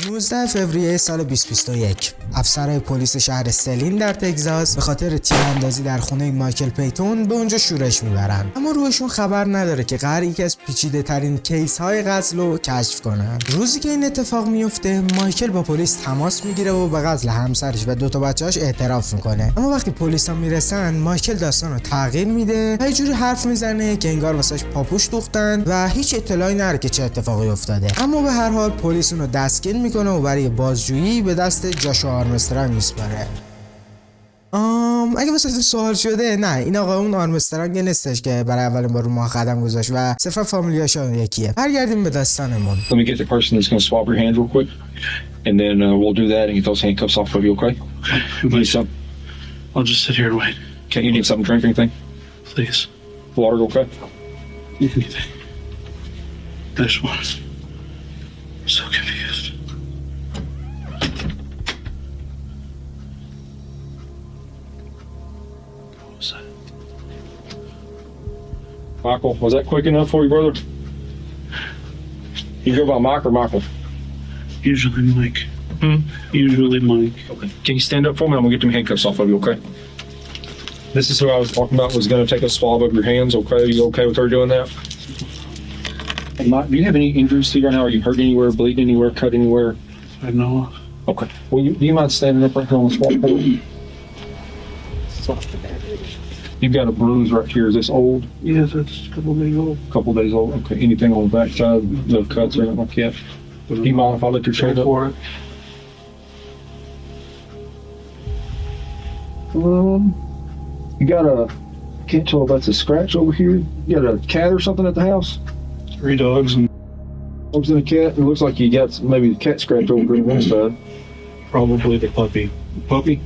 19 فوریه سال 2021 افسرهای پلیس شهر سلین در تگزاس به خاطر تیراندازی در خونه مایکل پیتون به اونجا شورش میبرن، اما روحشون خبر نداره که قراره یکی از پیچیده ترین کیس های قتل رو کشف کنن. روزی که این اتفاق میفته مایکل با پلیس تماس میگیره و به قتل همسرش و 2 بچه‌اش اعتراف میکنه، اما وقتی پلیسا میرسن مایکل داستان رو تغییر میده و یه جوری حرف میزنه که انگار واسش پاپوش دوختن و هیچ اطلاعی نداره که چه اتفاقی افتاده. اما به هر حال پلیس اون رو دستگیر میکنه و برای بازجویی به دست جاشوا آرمسترانگ میسپاره. اگه واسه سوال شده، نه این آقا اون آرمسترانگ نیستش که برای اولین بار رو ما قدم گذاشت و صرفا فامیلیاشون یکیه. برگردیم به داستانمون. Let me get the person that's going to swab your hands real quick, and then we'll do that and get those handcuffs off of you, okay? You need something? I'll just sit here and wait. Okay, you need something to drink or anything? Please. Water, okay? Anything. This one. I'm so confused. What was that? Michael, was that quick enough for you, brother? You go by Mike or Michael? Usually Mike. Usually Mike. Okay. Can you stand up for me? I'm going to get them handcuffs off of you, okay? This is who I was talking about, was going to take a swab of your hands, okay? Are you okay with her doing that? Hey, Mike, do you have any injuries to you right now? Are you hurt anywhere, bleed anywhere, cut anywhere? I know. Okay. Well, do you mind standing up right here on the swab board? You've got a bruise right here. Is this old? Yes, it's a couple days old. Couple days old. Okay. Anything on the back side? No cuts or anything like that? Do you mind if I lift your shirt up? For it. You got a, can't tell if that's a scratch over here. You got a cat or something at the house? 3 dogs and Dogs and a cat? It looks like you got maybe the cat scratch over here on one side. probably the puppy. Puppy?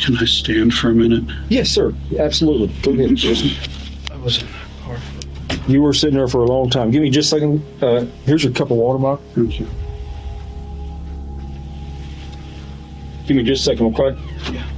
Can I stand for a minute? Yes, sir. Absolutely. Go ahead. I was in that car. You were sitting there for a long time. Give me just a second. Here's your cup of water, Mike. Thank you. Give me just a second, okay? Yeah.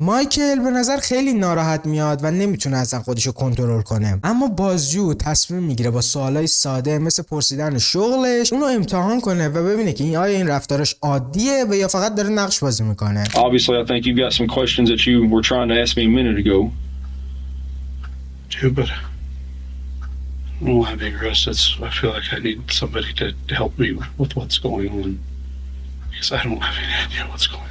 مایکل به نظر خیلی ناراحت میاد و نمیتونه اصلا خودشو کنترل کنه، اما بازجو تصمیم میگیره با سوالای ساده مثل پرسیدن شغلش اونو امتحان کنه و ببینه که آیا این رفتارش عادیه و یا فقط داره نقش بازی میکنه. Obviously, I think you've got some questions that you were trying to ask me a minute ago. But I don't want to be aggressive. I feel like I need somebody to help me with what's going on, because I don't have any idea what's going on.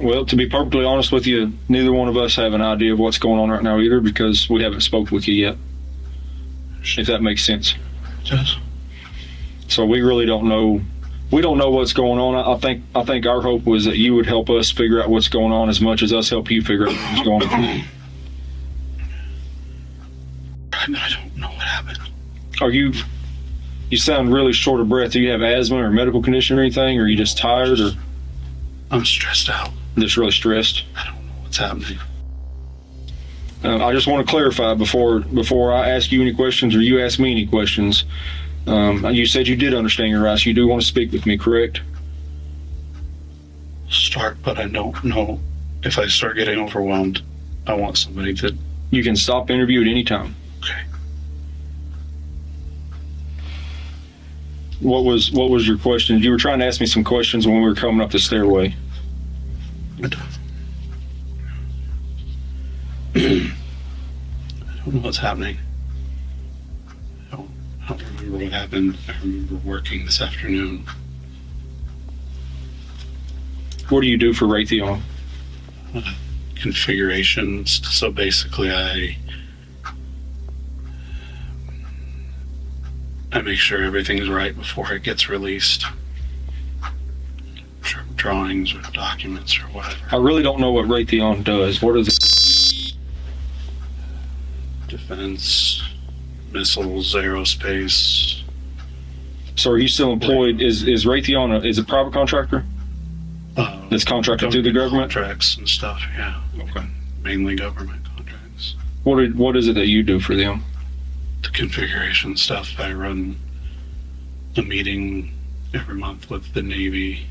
Well, to be perfectly honest with you, neither one of us have an idea of what's going on right now either, because we haven't spoke with you yet. If that makes sense. It does. So we really don't know. We don't know what's going on. I think our hope was that you would help us figure out what's going on as much as us help you figure out what's going on. I don't know what happened. Are you? You sound really short of breath. Do you have asthma or medical condition or anything? Or are you just tired or I'm stressed out. just really stressed? I don't know what's happening. I just want to clarify before I ask you any questions or you ask me any questions. You said you did understand your rights. You do want to speak with me, correct? Start, but I don't know if I start getting overwhelmed. I want somebody to. You can stop the interview at any time. Okay. What was your question? You were trying to ask me some questions when we were coming up the stairway. I don't know what's happening. I don't remember what happened. I remember working this afternoon. What do you do for Raytheon? Configurations. So basically I make sure everything's right before it gets released. Sure, drawings or documents or whatever. I really don't know what Raytheon does. What is it? Defense, missiles, aerospace. So are you still employed? Is Raytheon is a private contractor? That's contracted through the government? Contracts and stuff, yeah. Okay. Mainly government contracts. What is it that you do for them? The configuration stuff. I run a meeting every month with the Navy.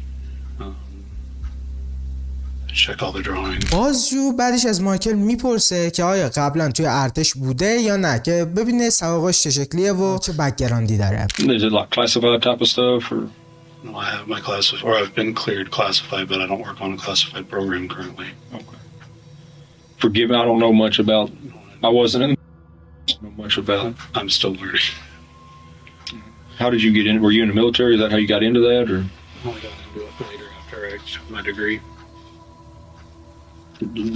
Check all the drawings. بازجو بعدش از مایکل میپرسه که آیا قبلا توی ارتش بوده یا نه، که ببینه سوابقش چه شکلیه و چه بک‌گراندی داره. Is it like classified type of stuff or? No, I have my classified, or I've been cleared classified, but I don't work on a classified program currently. Okay. Forgive me, I don't know much about. I wasn't in. Don't know much about. I'm still learning. How did you get in? Were you in the military? Is that how you got into that, or? I got into it later after I got my degree.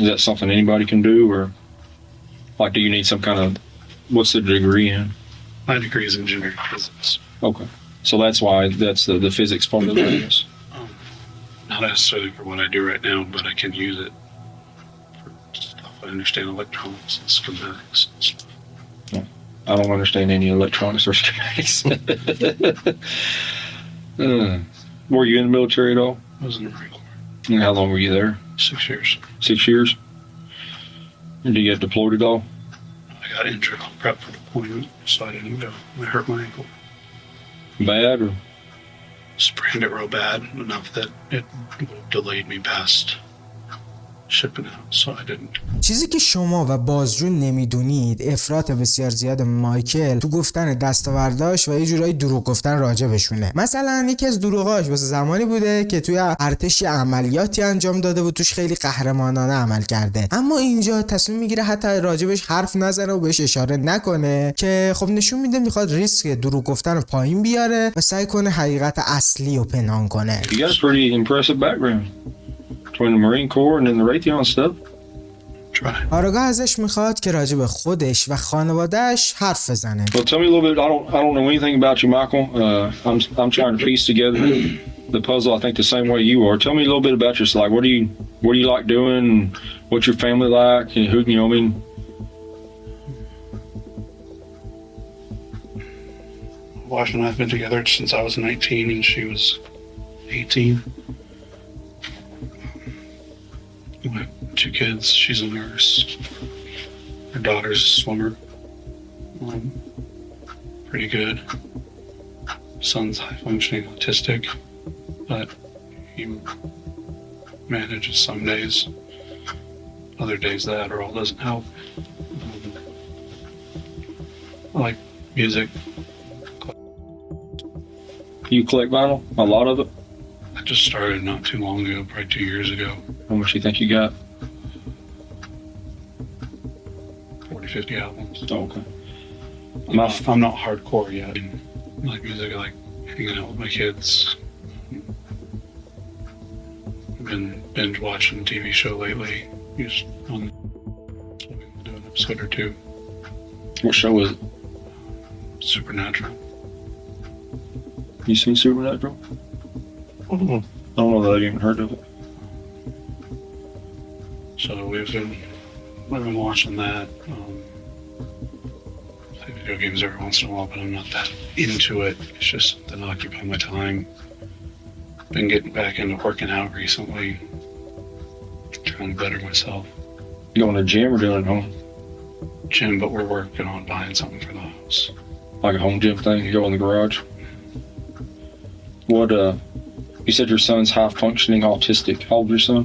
Is that something anybody can do, or like do you need some kind of, what's the degree in? My degree is engineering physics. Okay, so that's why that's the physics part of it. Not necessarily for what I do right now, but I can use it for stuff. I understand electronics and schematics and stuff. I don't understand any electronics or schematics. Were you in the military at all? I was in the Marine Corps. And how long were you there? 6 years. 6 years. And did you get deployed at all? I got injured on prep for deployment, so I didn't go. I hurt my ankle. Bad or? Sprained it real bad, enough that it delayed me past shipping out, so I didn't. چیزی که شما و بازجو نمیدونید افراط بسیار زیاد مایکل تو گفتن دستاورداش و یه جورایی دروغ گفتن راجبشونه. مثلا یکی از دروغاش واسه زمانی بوده که توی ارتش عملیاتی انجام داده و توش خیلی قهرمانانه عمل کرده، اما اینجا تصمیم میگیره حتی راجبش حرف نزنه و بهش اشاره نکنه، که خب نشون میده میخواد ریسک دروغ گفتن رو پایین بیاره و سعی کنه حقیقت اصلی رو پنهان کنه. You got a pretty impressive background between the Marine Corps and then the Raytheon stuff. آرگاه ازش میخواد که راجب خودش و خانوادش حرف بزنه. Well, tell me a little bit. I don't know anything about you, Michael. I'm trying to piece together the puzzle. I think the same way you are. Tell me a little bit about yourself. Like, what do you like doing? What's your family like? And who, you know, I mean. My wife and I have been together since I was 19 and she was 18. We have 2 kids. She's a nurse. Her daughter's a swimmer. Pretty good. Son's high functioning autistic, but he manages some days. Other days that all doesn't help. I like music. You collect vinyl? A lot of it? I just started not too long ago, probably 2 years ago. How much do you think you got? 40, 50 albums. Oh, okay. I'm not hardcore yet. I like music, I like hanging out with my kids. I've been binge watching a TV show lately. Just on do an episode or 2. What show is it? Supernatural. You seen Supernatural? I don't know that I've even heard of it. So we've been watching that. Play video games every once in a while, but I'm not that into it. It's just something to occupy my time. Been getting back into working out recently. Trying to better myself. You going to the gym or doing it at home? Gym, but we're working on buying something for the house. Like a home gym thing? You go in the garage? What, you said your son's high functioning autistic. How old is your son?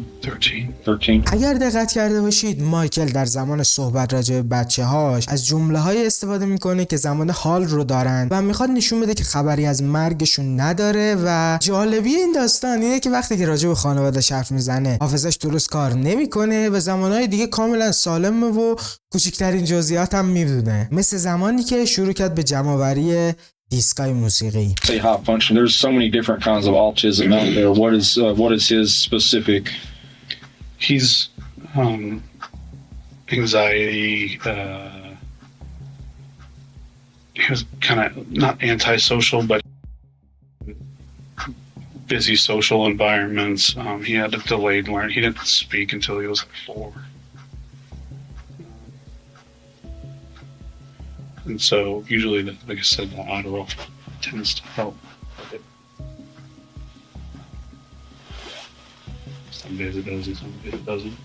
13. اگر دقت کرده باشید مایکل در زمان صحبت راجع به بچه‌هاش از جمله‌های استفاده میکنه که زمان حال رو دارن و میخواد نشون بده که خبری از مرگشون نداره. و جالبی این داستان اینه که وقتی که راجع به خانواده‌اش حرف میزنه حافظش درست کار نمیکنه و زمانهای دیگه کاملا سالمه و کوچکترین جزئیات هم میدونه، مثل زمانی که شروع کرد به جمع‌آوری دیسکای موسیقی. Say high function. There's so many different kinds of autism out there. What is his specific? He's anxiety. He was kind of not antisocial, but busy social environments. He had a delayed learn. He didn't speak until he was 4. And so usually, like I said, the Adderall tends to help. Some days it does, and some days it doesn't.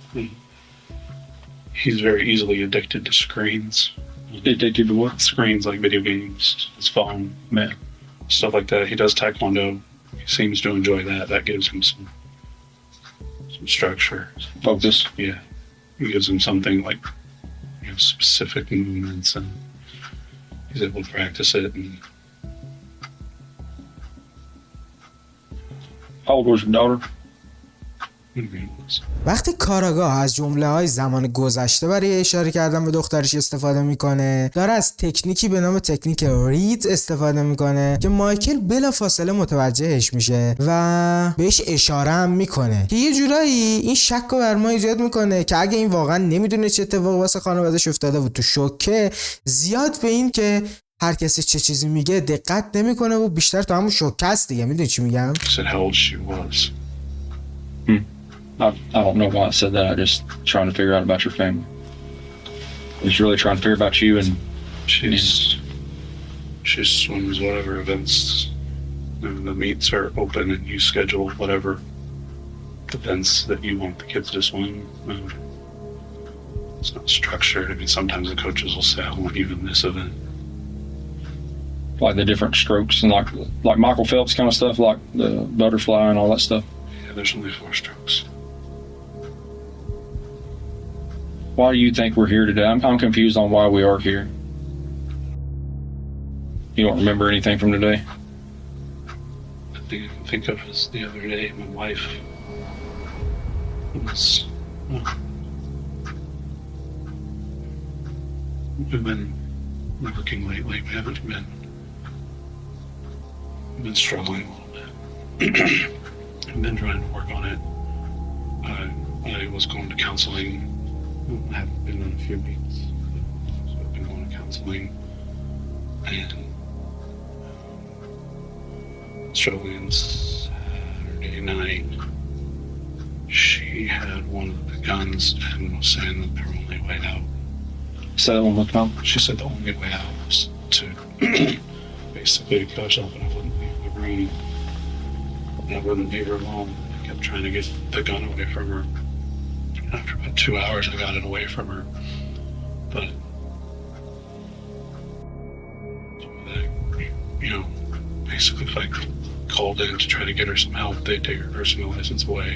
He's very easily addicted to screens. Addicted to what? Screens like video games, his phone, Man. stuff like that. He does taekwondo. seems to enjoy that. That gives him some structure. Focus. Yeah. It gives him something like, specific movements, and he's able to practice it. And How old was your daughter? وقتی کاراگاه از جمله‌های زمان گذشته برای اشاره کردن به دخترش استفاده میکنه، داره از تکنیکی به نام تکنیک رید استفاده میکنه که مایکل بلافاصله متوجهش میشه و بهش اشاره هم میکنه که یه جورایی این شک رو بر ما ایجاد میکنه که اگه این واقعا نمیدونه چه اتفاقی واسه خانوادش افتاده و تو شوکه، زیاد به این که هر کسی چه چیزی میگه دقت نمیکنه و بیشتر تو همون شوکه است دیگه. میدونی چی میگم؟ said how old she was. I don't know why I said that. I just trying to figure out about your family. He's really trying to figure about you, and she swims whatever events the meets are open, and you schedule whatever events that you want the kids to swim. It's not structured. I mean, sometimes the coaches will say, "I want you in this event." like the different strokes and like Michael Phelps kind of stuff, like the butterfly and all that stuff. Yeah, there's only 4 strokes. Why do you think we're here today? I'm confused on why we are here. You don't remember anything from today? The thing I can think of is the other day, my wife was. We've been working lately. We haven't been. We've been struggling a little bit. I've been trying to work on it. I was going to counseling. I haven't been in a few weeks, so I've been going to counseling and struggling. Saturday night, she had one of the guns and was saying that their only way out. Say that one more time. She said the only way out was to basically go herself, and I wouldn't leave the room. And I wouldn't leave her alone. I kept trying to get the gun away from her. After about 2 hours, I got it away from her. But, basically, if I called in to try to get her some help, they'd take her personal license away.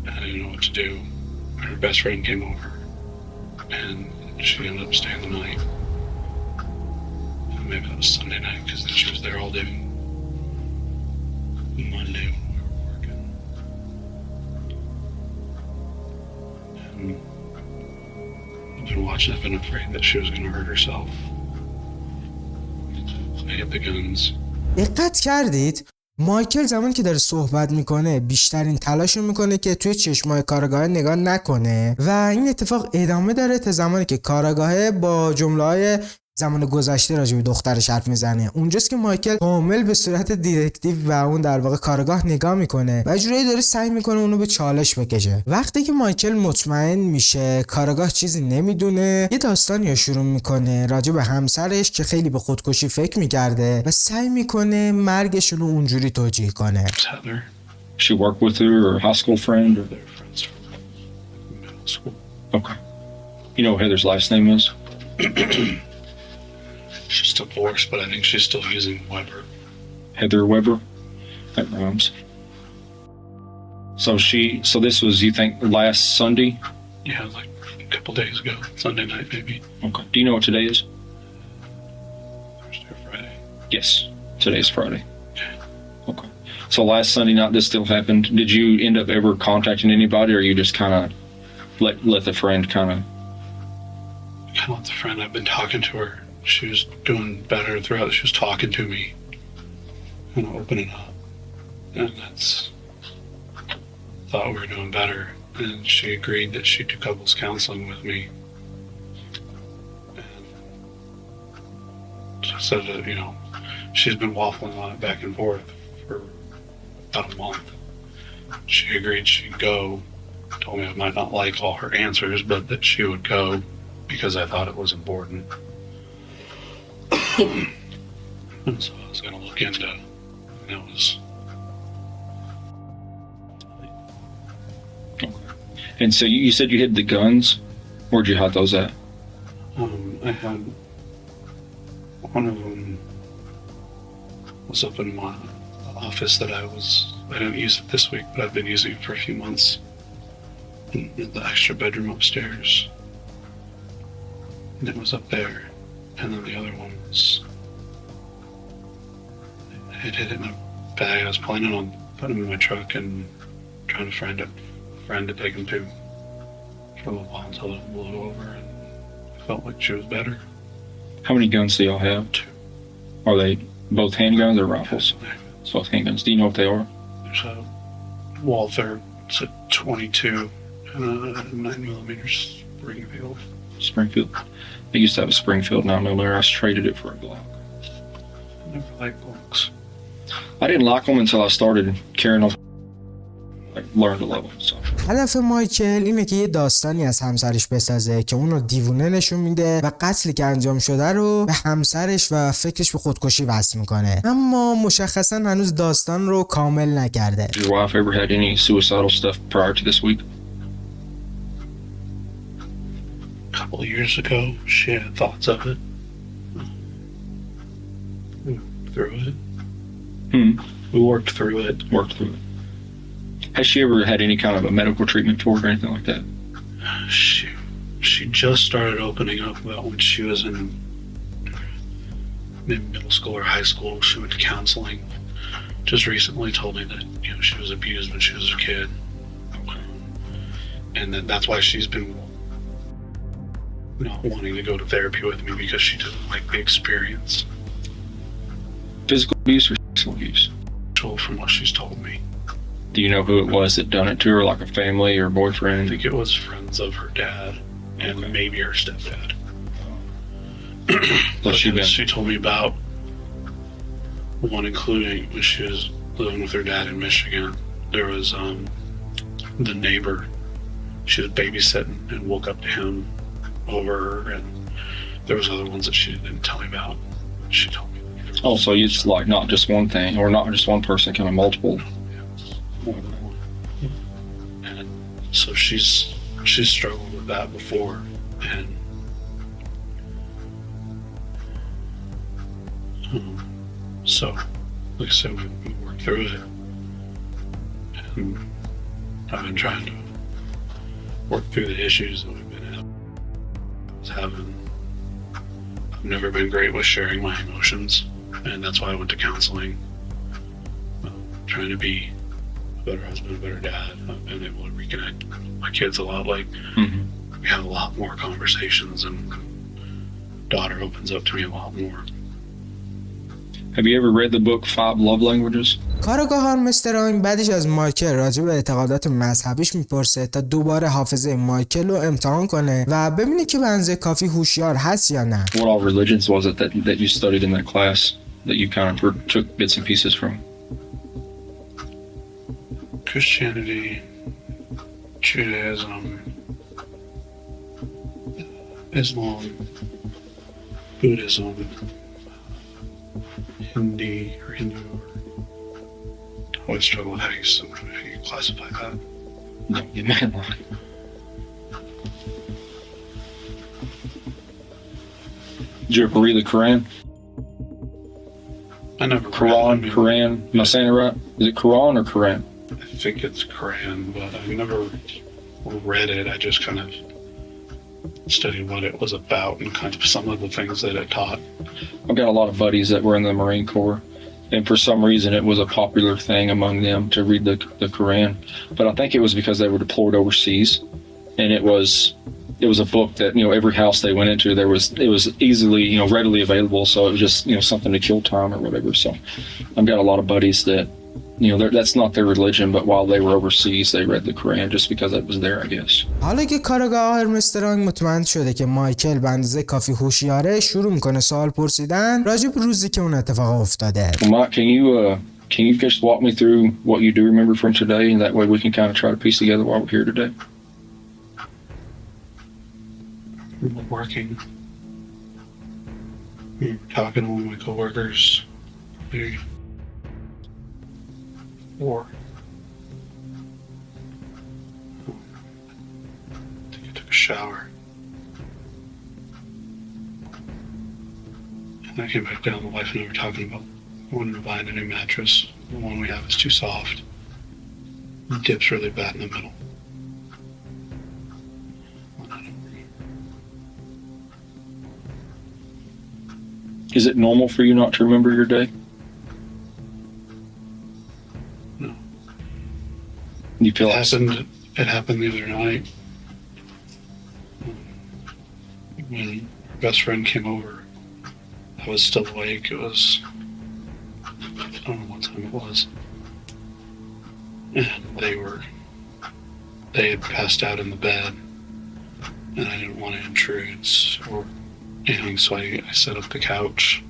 And I didn't know what to do. Her best friend came over, and she ended up staying the night. And maybe that was Sunday night, because then she was there all day Monday when we were working. I've been watching. I've been afraid that she was going to hurt herself. I hit the guns. دقت کردید؟ مایکل زمانی که داره صحبت میکنه بیشترین تلاش میکنه که توی چشمای کارآگاه نگاه نکنه و این اتفاق ادامه داره تا زمانی که کارآگاه با جمله‌های زمان گذشته راجع به دخترش حرف میزنه. اونجاست که مایکل کامل به صورت دیتکتیو و اون در واقع کارآگاه نگاه میکنه و جوری داره سعی میکنه اونو به چالش بکشه. وقتی که مایکل مطمئن میشه کارآگاه چیزی نمیدونه، یه داستانی رو شروع میکنه راجع به همسرش که خیلی به خودکشی فکر میکرده و سعی میکنه مرگشون رو اونجوری توجیه کنه. Heather. She worked with her or a high school friend? Or... They're friends from middle school. Okay. You know what Heather's last name is? She's divorced, but I think she's still using Weber. Heather Weber? That rhymes. So this was, you think, last Sunday? Yeah, like a couple days ago. Sunday night, maybe. Okay. Do you know what today is? Thursday or Friday. Yes. Today's Friday. Okay. Okay. So last Sunday night this still happened. Did you end up ever contacting anybody, or you just kind of let the friend kind of... Kind of let the friend. I've been talking to her. She was doing better throughout. She was talking to me and opening up. And thought we were doing better. And she agreed that she'd do couples counseling with me. And she said that, she's been waffling on it back and forth for about a month. She agreed she'd go. Told me I might not like all her answers, but that she would go because I thought it was important. And so I was going to look into it. And it was... And so you said you hid the guns? Where'd you hide those at? I had... One of them was up in my office that I didn't use it this week, but I've been using it for a few months. In the extra bedroom upstairs. And it was up there. And then the other one was, it hid it in a bag. I was planning on putting him in my truck and trying to find a friend to take him to for a little while until it blew over, and I felt like she was better. How many guns do y'all have? 2. Are they both handguns or rifles? Yeah. It's both handguns. Do you know what they are? There's a Walther, it's a 22 and a 9mm Springfield. Springfield. I used to have a Springfield 9mm. I traded it for a Glock. I never liked Glocks. I didn't like them until I started carrying them. I learned to love them. So. هدف مایکل اینه که یه داستانی از همسرش بسازه که اون رو دیوونه نشون میده و قتلی که انجام شده رو به همسرش و فکرش به خودکشی وصل میکنه، اما مشخصا هنوز داستان رو کامل نکرده. Your wife ever had any suicidal stuff prior to this week? A couple of years ago, she had thoughts of it. We worked through it. We worked through it. Worked through it. Has she ever had any kind of a medical treatment for it or anything like that? She just started opening up about when she was in middle school or high school. She went to counseling. Just recently told me that, you know, she was abused when she was a kid. Okay. And that's why she's been not wanting to go to therapy with me, because she doesn't like the experience. Physical abuse or sexual abuse? From what she's told me. Do you know who it was that done it to her, like a family or boyfriend? I think it was friends of her dad and maybe her stepdad. She told me about one, including when she was living with her dad in Michigan. There was the neighbor. She was babysitting and woke up to him over her, and there was other ones that she didn't tell me about. She told me. Oh, so it's like not just one thing, or not just one person, kind of multiple. And so she's struggled with that before, and so like I said, we worked through it, and I've been trying to work through the issues that we've been having. I've never been great with sharing my emotions, and that's why I went to counseling. Trying to be a better husband, a better dad. I've been able to reconnect with my kids a lot. Like, we have a lot more conversations, and daughter opens up to me a lot more. Have you ever read the book 5 Love Languages? کارآگاه آرمسترانگ بعدش از مایکل راجع به اعتقادات مذهبیش میپرسه تا دوباره حافظه مایکل رو امتحان کنه و ببینه که به اندازه کافی هوشیار هست یا نه. What all religions was it that you studied in that class that you kind of took bits and pieces from? Christianity, Judaism, Islam, Buddhism, Hindu. I always struggle with how you classify that. No, you man like. Did you ever read the Quran? I never Quran. Am I saying it right? Is it Quran or Quran? I think it's Quran, but I never read it. I just kind of studied what it was about and kind of some of the things that it taught. I've got a lot of buddies that were in the Marine Corps, and for some reason it was a popular thing among them to read the Quran. But I think it was because they were deployed overseas, and it was a book that, you know, every house they went into, it was easily, you know, readily available. So it was just, you know, something to kill time or whatever. So I've got a lot of buddies that, you know, that's not their religion, but while they were overseas, they read the Quran just because it was there, I guess. حالا که کارآگاه آرمسترانگ مطمئن شده که مایکل به اندازه کافی هوشیاره، شروع میکنه سوال پرسیدن راجع به روزی که اون اتفاق افتاده. Well, Mike, can you just walk me through what you do remember from today, and that way we can kind of try to piece together why we're here today? Working, talking to one of my coworkers, or I think I took a shower, and I came back down. My wife and I were talking about wanting to buy a new mattress The one we have is too soft. It dips really bad in the middle. Is it normal for you not to remember your day? No. You feel like It happened the other night. When our best friend came over, I was still awake. It was, I don't know what time it was. And they had passed out in the bed, and I didn't want to intrude or anything, so I set up the couch.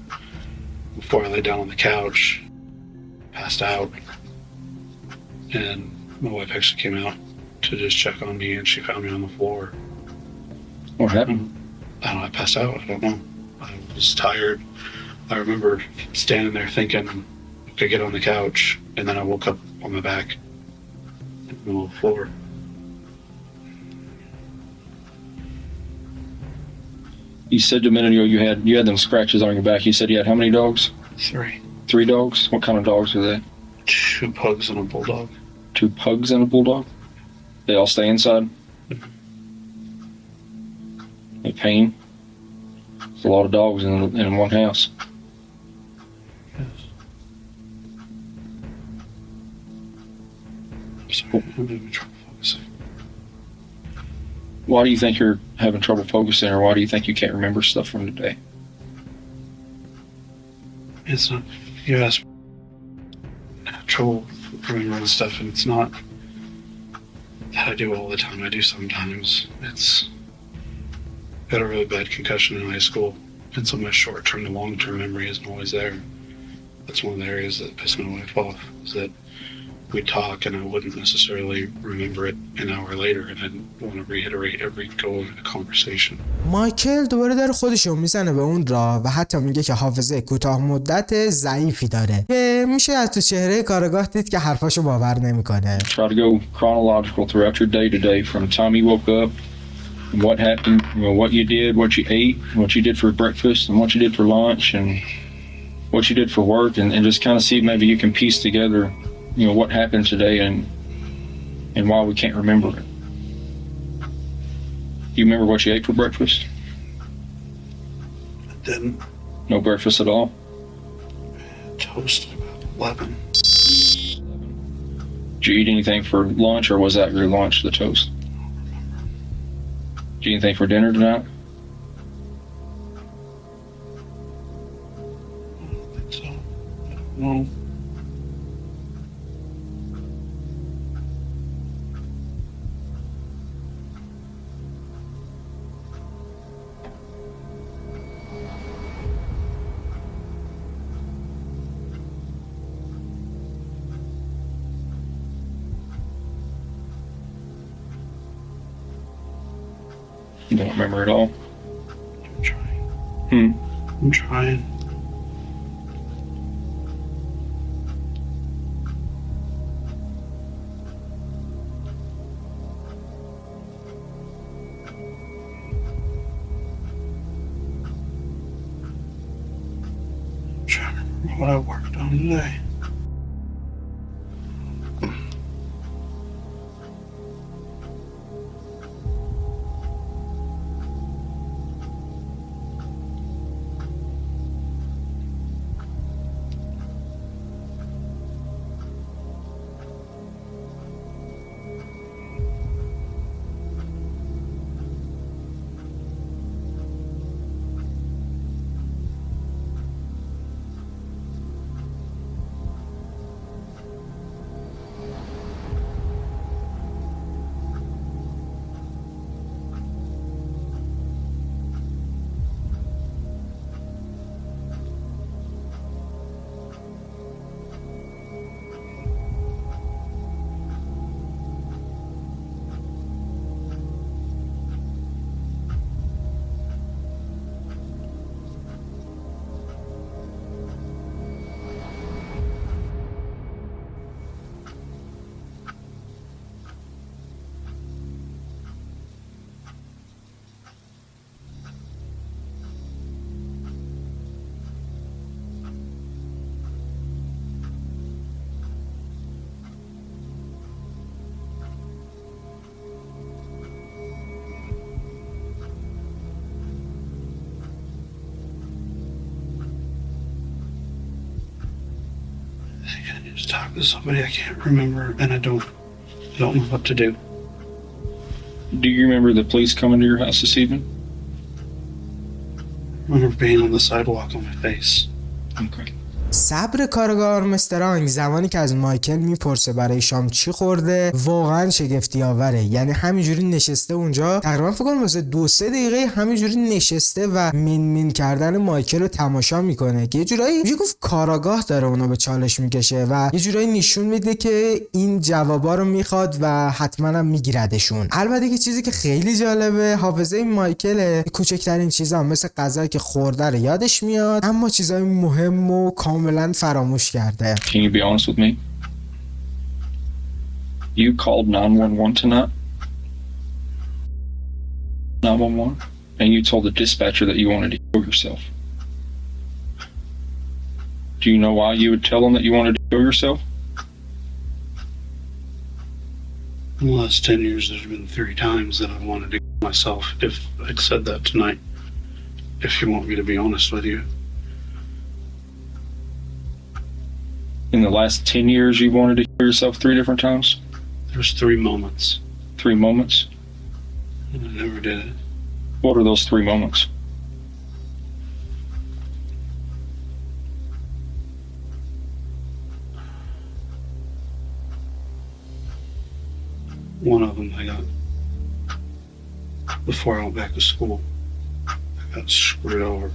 Before I lay down on the couch, passed out, and my wife actually came out to just check on me, and she found me on the floor. what happened? I don't know, I passed out. I don't know. I was tired. I remember standing there thinking I could get on the couch, and then I woke up on my back in the middle of the floor. You said a minute ago you had them scratches on your back. You said you had how many dogs? 3. 3 dogs? What kind of dogs are they? 2 pugs and a bulldog. 2 pugs and a bulldog? They all stay inside? They pain? There's a lot of dogs in one house. Yes. I'm sorry, I'm having trouble focusing. Why do you think you're having trouble focusing, or why do you think you can't remember stuff from today? It's not, you ask me, I have trouble remembering stuff, and it's not that I do all the time. I do sometimes. It's, I had a really bad concussion in high school, and so my short-term to long-term memory isn't always there. That's one of the areas that pissed my wife off, is that we'd talk and I wouldn't necessarily remember it an hour later, and I'd want to reiterate go over the conversation. مایکل دوباره داره خودشو میزنه به اون راه و حتی میگه که حافظه کوتاه مدت ضعیفی داره که میشه از تو چهره کارگاه دید که حرفاشو باور نمیکنه. Try to go chronological throughout your day today, from the time you woke up, and what happened, what you did, what you ate, what you did for breakfast, and what you did for lunch, and what you did for work, and just kind of see if maybe you can piece together, what happened today and why we can't remember it. You remember what you ate for breakfast? I didn't. No breakfast at all? Toast about 11. Did you eat anything for lunch, or was that your lunch, the toast? Did you eat anything for dinner tonight? I don't think so. No. You don't remember at all? I'm trying. I'm trying. I'm trying to remember what I worked on today. just talk to somebody I can't remember, and I don't know what to do. Do you remember the police coming to your house this evening? I remember being on the sidewalk on my face. Okay. صبر کارگاه آرمسترانگ زمانی که از مایکل میپرسه برای شام چی خورده واقعا شگفتی آوره. یعنی همینجوری نشسته اونجا تقریبا فکر کنم واسه 2-3 دقیقه همینجوری نشسته و مین کردن مایکل رو تماشا میکنه که یه جورایی میشه گفت کاراگاه داره اونو به چالش میکشه و یه جورایی نشون میده که این جوابا رو میخواد و حتما هم میگیردشون. البته که چیزی که خیلی جالبه حافظه مایکل کوچکترین چیزا مثل غذایی که خورده رو یادش میاد اما چیزای مهم و کاملا فراموش کرده. Can you be honest with me? You called 911 tonight? 911? And you told the dispatcher that you wanted to kill yourself. Do you know why you would tell them that you wanted to kill yourself? In the last 10 years, there's been 3 times that I've wanted to kill myself. If I'd said that tonight, if you want me to be honest with you. In the last 10 years, you wanted to kill yourself 3 different times? There's 3 moments. 3 moments? And I never did it. What are those 3 moments? One of them I got, before I went back to school, I got screwed over.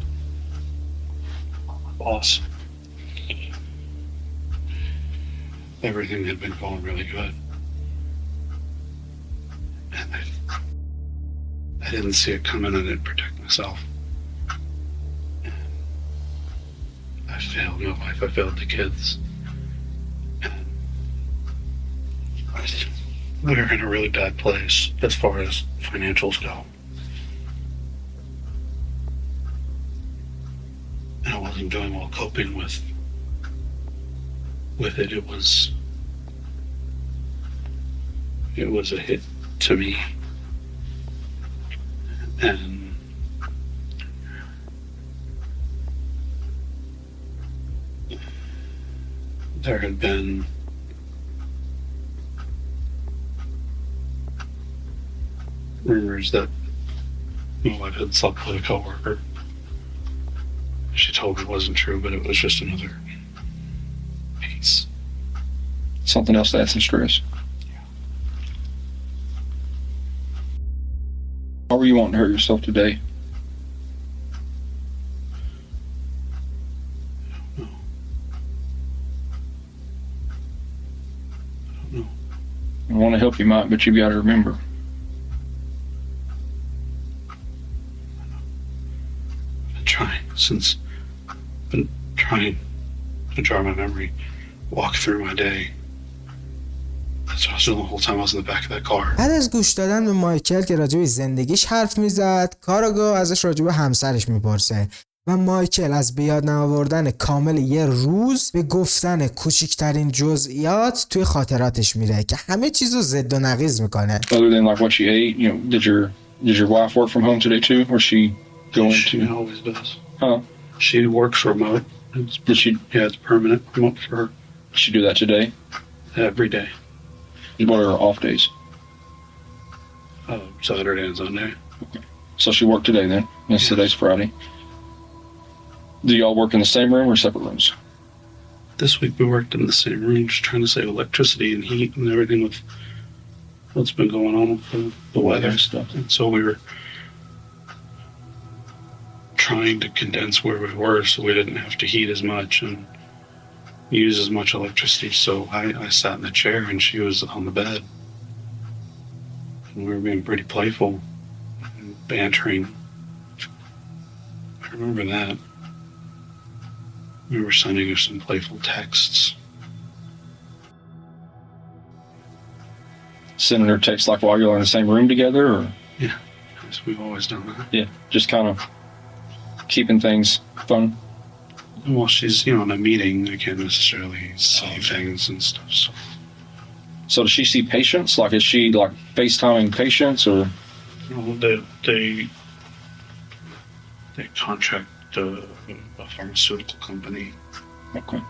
Boss. Everything had been going really good. And I didn't see it coming. I didn't protect myself. And I failed my wife. I failed the kids. And we were in a really bad place as far as financials go. And I wasn't doing well coping with it. It was a hit to me. And there had been rumors that my wife had slept with a coworker. She told me it wasn't true, but it was just another piece. Something else to add some stress. How were you wanting to hurt yourself today? I don't know. I want to help you, Mike, but you got to remember. Been trying to jar my memory, walk through my day. That's what I was doing the whole time I was in the back of that car. بعد از گوش دادن به مایکل که راجع به زندگیش حرف میزد کاراگاه ازش راجع به همسرش میپرسه و مایکل از به یاد نآوردن کامل یه روز به گفتن کوچکترین جزئیات توی خاطراتش میره که همه چیزو ضد و نقیض میکنه. Other than like what she ate, you know, did your wife work from home today too, or she going She to? always does. Huh? She works remote. Did she? Yeah, it's permanent remote for her. Did she do that today? Every day. What are her off days? Saturday and Sunday. So she worked today then. Yes, today's Friday. Do y'all work in the same room or separate rooms? This week we worked in the same room, just trying to save electricity and heat and everything with what's been going on with the weather and stuff. And so we were trying to condense where we were so we didn't have to heat as much and use as much electricity. So I sat in the chair and she was on the bed. And we were being pretty playful and bantering. I remember that. We were sending her some playful texts. Sending her texts like while you're in the same room together, or? Yeah, because we've always done that. Yeah, just kind of keeping things fun. Well, she's, in a meeting, I can't necessarily see things and stuff, so. So does she see patients? Like, is she like FaceTiming patients, or? They contract a pharmaceutical company. Okay.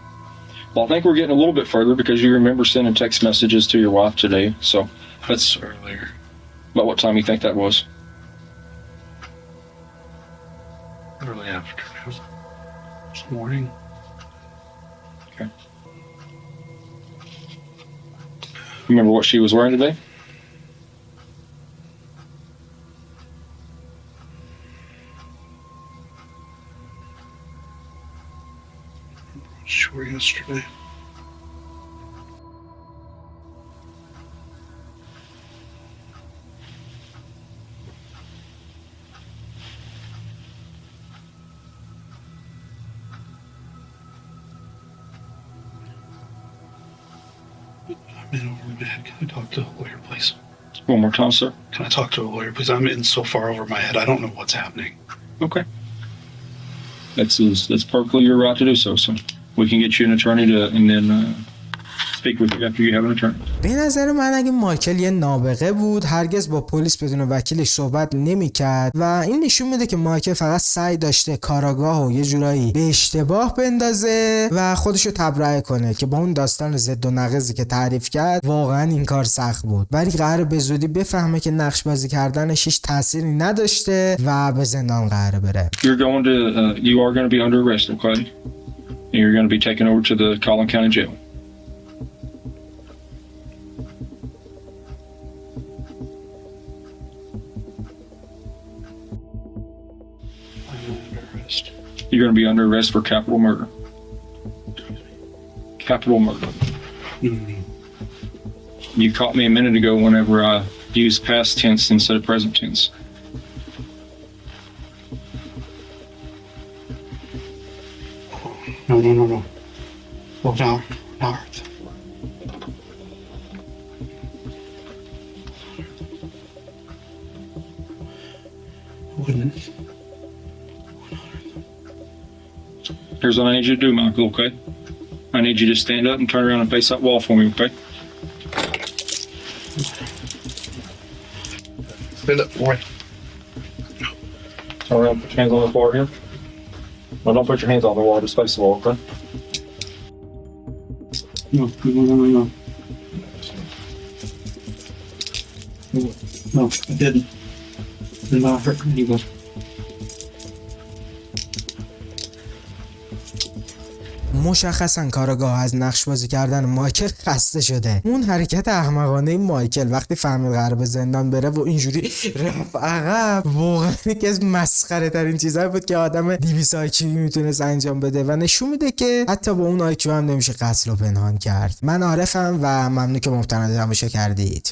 Well, I think we're getting a little bit further because you remember sending text messages to your wife today. So That's earlier. about what time you think that was? Early afternoon. This morning. Okay. Remember what she was wearing today? Sure, yesterday. I'm in over my head. Can I talk to a lawyer, please? One more time, sir. Can I talk to a lawyer, please? I'm in so far over my head. I don't know what's happening. Okay. That's perfectly your right to do so, sir. We can get you an attorney and then speak with you after you have an attorney. به نظر من اگه مایکل یه نابغه بود هرگز با پلیس بدون وکیلش صحبت نمی‌کرد و این نشون میده که مایکل فقط سعی داشته کاراگاه و یه جورایی به اشتباه بندازه و خودشو تبرئه کنه که با اون داستان ضد و نقیضی که تعریف کرد واقعا این کار سخت بود، ولی قراره به زودی بفهمه که نقش بازی کردنش هیچ تأثیری نداشته و به زندان قراره بره. You are going to be under arrest, okay? And you're going to be taken over to the Collin County Jail. You're going to be under arrest for capital murder. Capital murder. Mm-hmm. You caught me a minute ago whenever I used past tense instead of present tense. No. Well, now. Wouldn't. Here's what I need you to do, Michael, okay? I need you to stand up and turn around and face that wall for me, okay? Stand up, boy. Turn around, put your hands on the floor here. No, don't put your hands on the wall, just face the wall, okay? No. No, I didn't. Did not hurt anybody. مشخصا کارگاه از نقش بازی کردن مایکل خسته شده. اون حرکت احمقانه مایکل وقتی فهمید قراره به زندان بره و اینجوری رفت عقب واقعا یکی از مسخره ترین چیزایی بود که آدم 200 IQ میتونست انجام بده و نشون میده که حتی با اون IQ هم نمیشه قتل و پنهان کرد. من عارفم و ممنون که مپتند تماشا کردید.